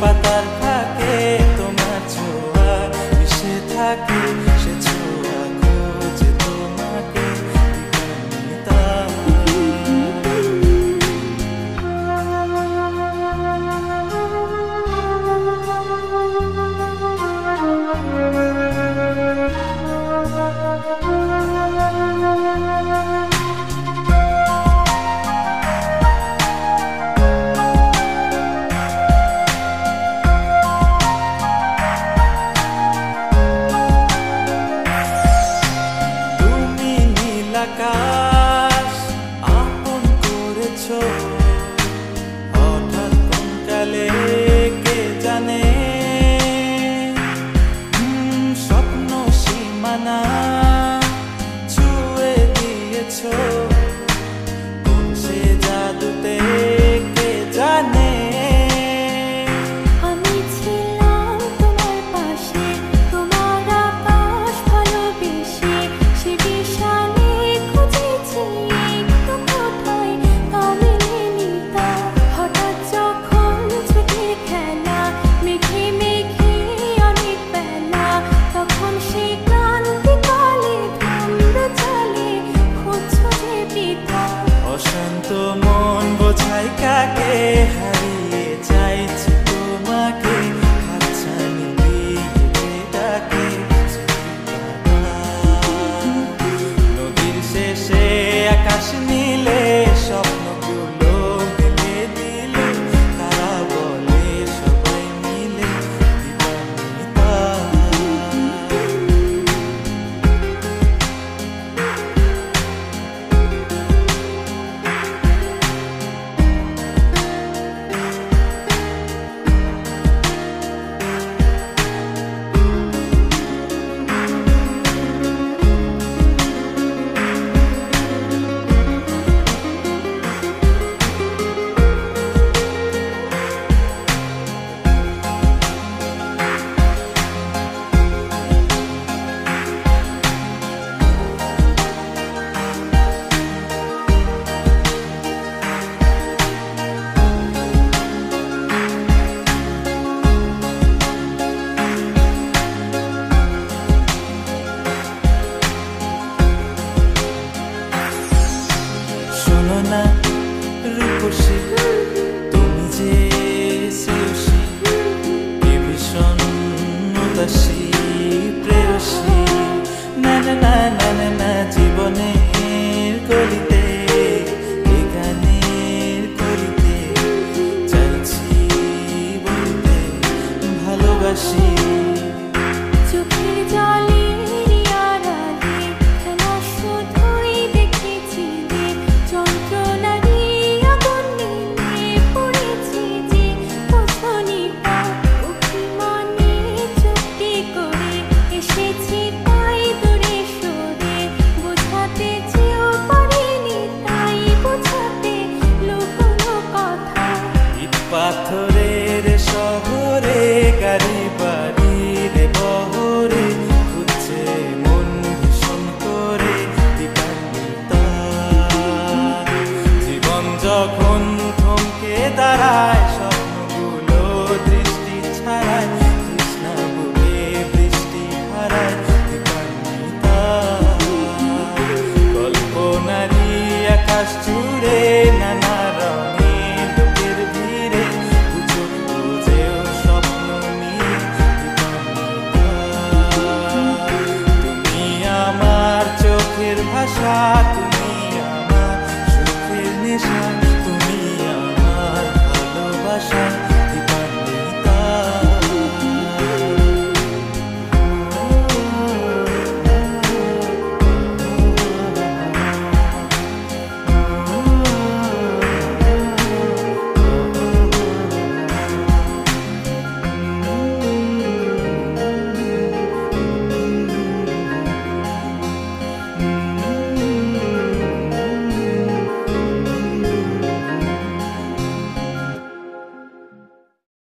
পাতার ফাঁকে তোমার ছোঁয়া মিশে থাকে, সে ছোঁয়া খোঁজে তোমাকে দিবানিতা। আকাশ আপন করেছো হঠাৎ কোন কালে কে জানে, স্বপ্ন সীমানা ছুঁয়ে দিয়েছো কোন সে জাদুতে কে জানে। আমি ছিলাম তোমার পাশে, তোমার আকাশ ভালোবেসে, সে বিশাল অশান্ত মন বোঝাই কাকে, হারিয়ে চাইছি তোমাকে, হাতছানি দিয়ে ডাকে নদীর শেষে আকাশ নীলে স্বপ্নগুলো মিলে দিলে, তারা বলে সবাই মিলে দিবানিতা। শোনো না রূপসী, তুমি যে শ্রেয়সী, কে ভীষণ উদাসী প্রেয়সী, না না না না না না জীবনের গলিতে এ গানের কলিতে চাইছি বলতে ভালোবাসি। চোখের জলের আড়ালে খেলা শুধুই দেখেছি যে, যন্ত্রণারই আগুন নিয়ে পড়েছি যে, বোঝনি তা অভিমানে চুক্তি করে এসেছি তাই দূরে সরে, বোঝাতে চেয়েও পারিনি তাই বোঝাতে লুকোনো কথা। ইট পাথরের শহরে গাড়ি বাড়ির বহরে খুঁজছে মন ভীষণ করে দিবানিতা। জীবন যখন থমকে দাঁড়ায়